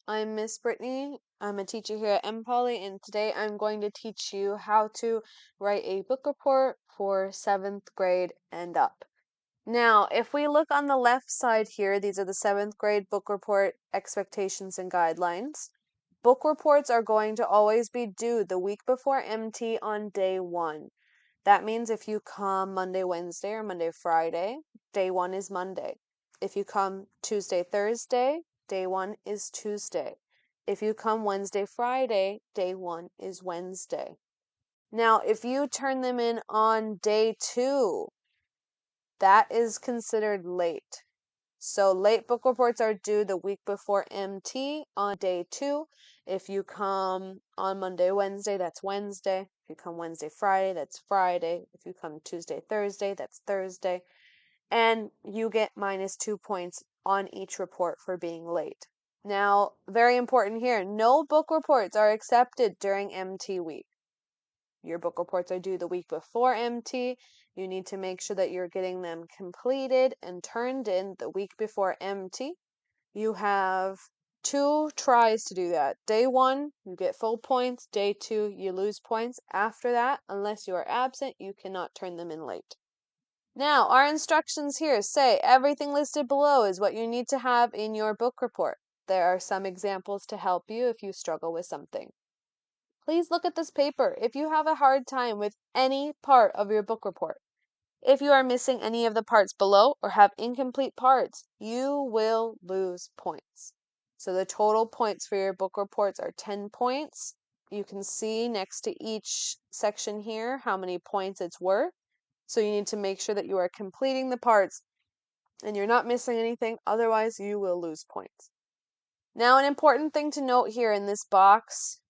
I'm Miss Brittany. I'm a teacher here at MPoly, and today I'm going to teach you how to write a book report for 7th grade and up. Now, if we look on the left side here, these are the 7th grade book report expectations and guidelines. Book reports are going to always be due the week before MT on day 1. That means if you come Monday, Wednesday, or Monday, Friday, day 1 is Monday. If you come Tuesday, Thursday, day 1 is Tuesday. If you come Wednesday, Friday, day 1 is Wednesday. Now, if you turn them in on day 2, that is considered late. So late book reports are due the week before MT on day 2. If you come on Monday, Wednesday, that's Wednesday. If you come Wednesday, Friday, that's Friday. If you come Tuesday, Thursday, that's Thursday. And you get -2 points on each report for being late. Now, very important here, no book reports are accepted during MT week. Your book reports are due the week before MT. You need to make sure that you're getting them completed and turned in the week before MT. You have 2 tries to do that. Day 1, you get full points. Day 2, you lose points. After that, unless you are absent, you cannot turn them in late. Now, our instructions here say everything listed below is what you need to have in your book report. There are some examples to help you if you struggle with something. Please look at this paper if you have a hard time with any part of your book report. If you are missing any of the parts below or have incomplete parts, you will lose points. So the total points for your book reports are 10 points. You can see next to each section here how many points it's worth. So you need to make sure that you are completing the parts and you're not missing anything, otherwise you will lose points. Now, an important thing to note here in this box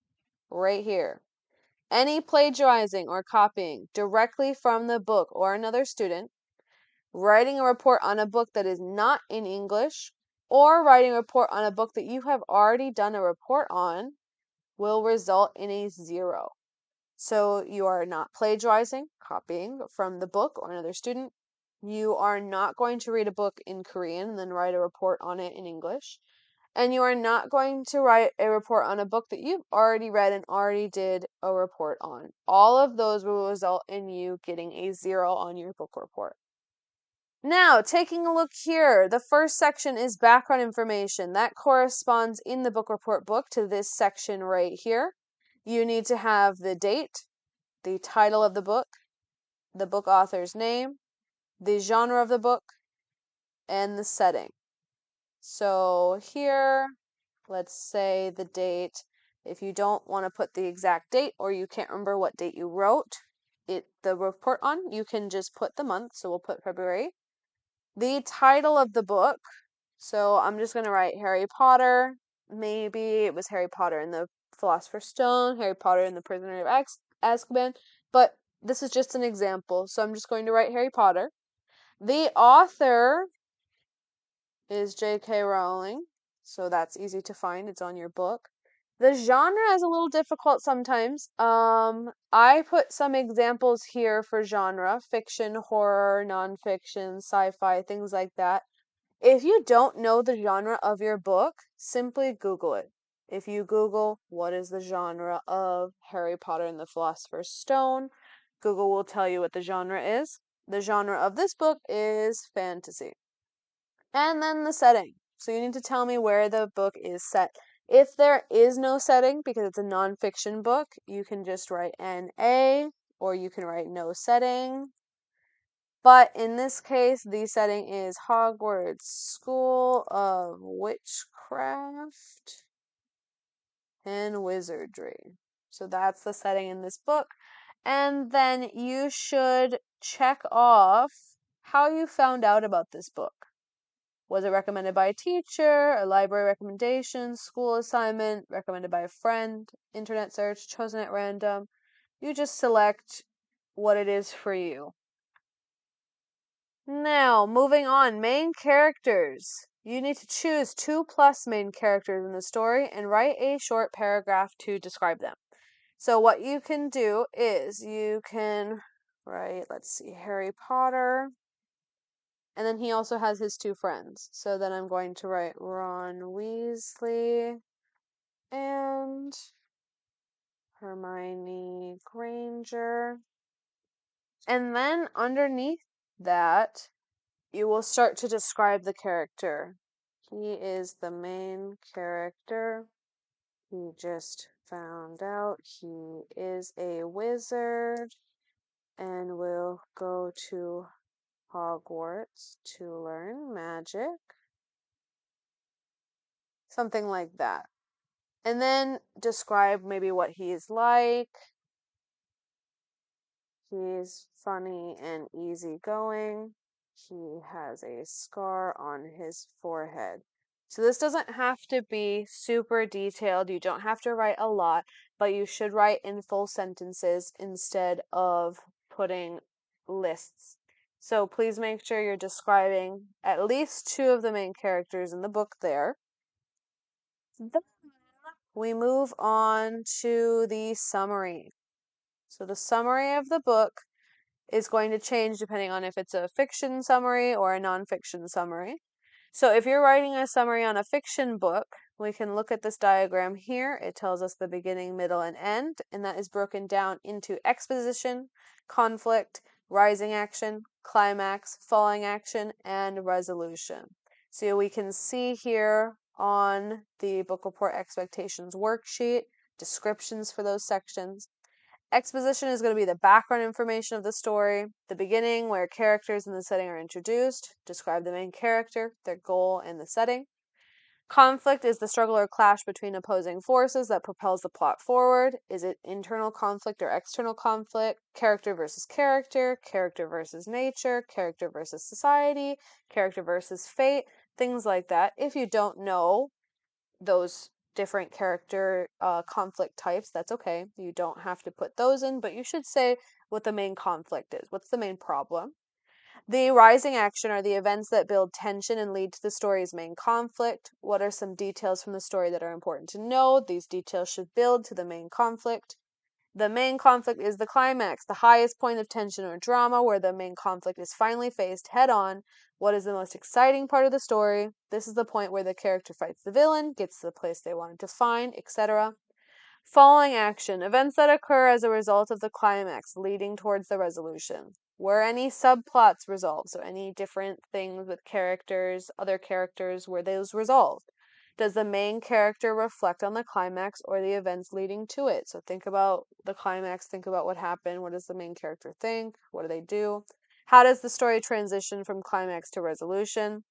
right here. Any plagiarizing or copying directly from the book or another student, writing a report on a book that is not in English, or writing a report on a book that you have already done a report on will result in a 0. So you are not plagiarizing, copying from the book or another student. You are not going to read a book in Korean and then write a report on it in English. And you are not going to write a report on a book that you've already read and already did a report on. All of those will result in you getting a 0 on your book report. Now, taking a look here, the first section is background information. That corresponds in the book report book to this section right here. You need to have the date, the title of the book author's name, the genre of the book, and the setting. So here, let's say the date. If you don't want to put the exact date or you can't remember what date you wrote the report on, you can just put the month. So we'll put February. The title of the book. So I'm just going to write Harry Potter. Maybe it was Harry Potter and the Philosopher's Stone, Harry Potter and the Prisoner of Azkaban. But this is just an example. So I'm just going to write Harry Potter. The author is J.K. Rowling, so that's easy to find. It's on your book. The genre is a little difficult sometimes. I put some examples here for genre: fiction, horror, nonfiction, sci-fi, things like that. If you don't know the genre of your book, simply Google it. If you Google what is the genre of Harry Potter and the Philosopher's Stone, Google will tell you what the genre is. The genre of this book is fantasy. And then the setting. So you need to tell me where the book is set. If there is no setting, because it's a nonfiction book, you can just write NA, or you can write no setting. But in this case, the setting is Hogwarts School of Witchcraft and Wizardry. So that's the setting in this book. And then you should check off how you found out about this book. Was it recommended by a teacher, a library recommendation, school assignment, recommended by a friend, internet search, chosen at random? You just select what it is for you. Now, moving on, main characters. You need to choose 2+ main characters in the story and write a short paragraph to describe them. So what you can do is you can write, let's see, Harry Potter. And then he also has his 2 friends. So then I'm going to write Ron Weasley and Hermione Granger. And then underneath that, you will start to describe the character. He is the main character. He just found out he is a wizard and will go to Hogwarts to learn magic. Something like that. And then describe maybe what he's like. He's funny and easygoing. He has a scar on his forehead. So this doesn't have to be super detailed. You don't have to write a lot, but you should write in full sentences instead of putting lists. So please make sure you're describing at least two of the main characters in the book there. Then we move on to the summary. So the summary of the book is going to change depending on if it's a fiction summary or a nonfiction summary. So if you're writing a summary on a fiction book, we can look at this diagram here. It tells us the beginning, middle, and end, and that is broken down into exposition, conflict, rising action, climax, falling action, and resolution. So we can see here on the book report expectations worksheet, descriptions for those sections. Exposition is going to be the background information of the story, the beginning where characters and the setting are introduced, describe the main character, their goal, and the setting. Conflict is the struggle or clash between opposing forces that propels the plot forward. Is it internal conflict or external conflict? Character versus character, character versus nature, character versus society, character versus fate, things like that. If you don't know those different character conflict types, that's okay. You don't have to put those in, but you should say what the main conflict is. What's the main problem? The rising action are the events that build tension and lead to the story's main conflict. What are some details from the story that are important to know? These details should build to the main conflict. The main conflict is the climax, the highest point of tension or drama where the main conflict is finally faced head on. What is the most exciting part of the story? This is the point where the character fights the villain, gets to the place they wanted to find, etc. Following action, events that occur as a result of the climax leading towards the resolution. Were any subplots resolved? So any different things with characters, other characters, were those resolved? Does the main character reflect on the climax or the events leading to it? So think about the climax, think about what happened. What does the main character think? What do they do? How does the story transition from climax to resolution?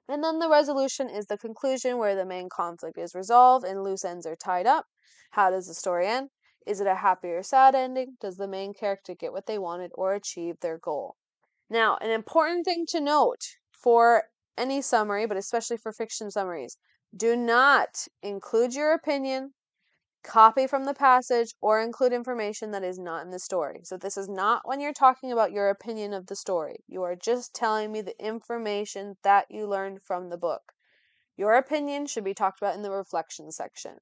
And then the resolution is the conclusion where the main conflict is resolved and loose ends are tied up. How does the story end? Is it a happy or sad ending? Does the main character get what they wanted or achieve their goal? Now, an important thing to note for any summary, but especially for fiction summaries, do not include your opinion, copy from the passage, or include information that is not in the story. So this is not when you're talking about your opinion of the story. You are just telling me the information that you learned from the book. Your opinion should be talked about in the reflection section.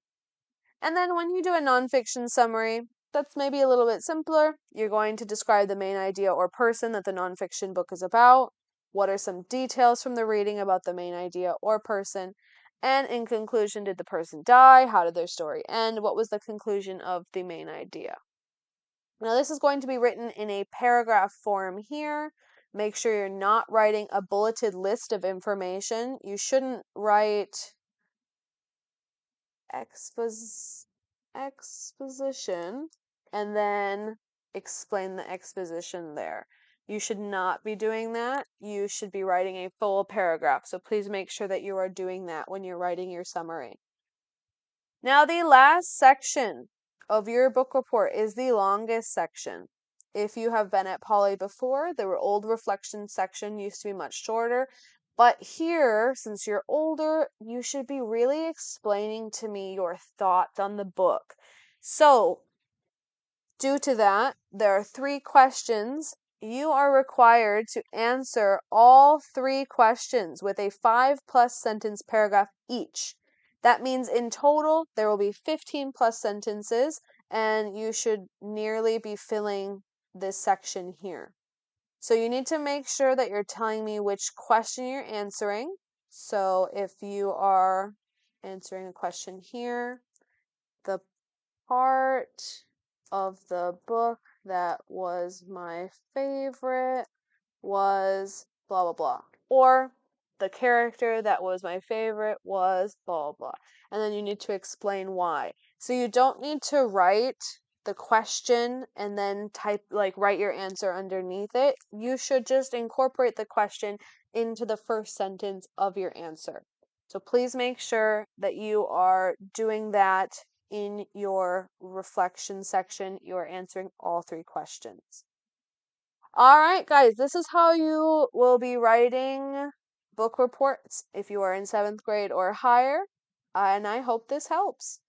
And then when you do a nonfiction summary, that's maybe a little bit simpler. You're going to describe the main idea or person that the nonfiction book is about. What are some details from the reading about the main idea or person? And in conclusion, did the person die? How did their story end? What was the conclusion of the main idea? Now, this is going to be written in a paragraph form here. Make sure you're not writing a bulleted list of information. You shouldn't write exposition and then explain the exposition there. You should not be doing that. You should be writing a full paragraph. So please make sure that you are doing that when you're writing your summary. Now, the last section of your book report is the longest section. If you have been at Poly before, the old reflection section used to be much shorter. But here, since you're older, you should be really explaining to me your thoughts on the book. So, due to that, there are 3 questions. You are required to answer all 3 questions with a 5+ sentence paragraph each. That means in total, there will be 15+ sentences, and you should nearly be filling this section here. So you need to make sure that you're telling me which question you're answering. So if you are answering a question here, the part of the book that was my favorite was blah blah blah. Or the character that was my favorite was blah blah blah. And then you need to explain why. So you don't need to write the question and then write your answer underneath it. You should just incorporate the question into the first sentence of your answer. So please make sure that you are doing that in your reflection section. You are answering all 3 questions. All right, guys, this is how you will be writing book reports if you are in 7th grade or higher, and I hope this helps.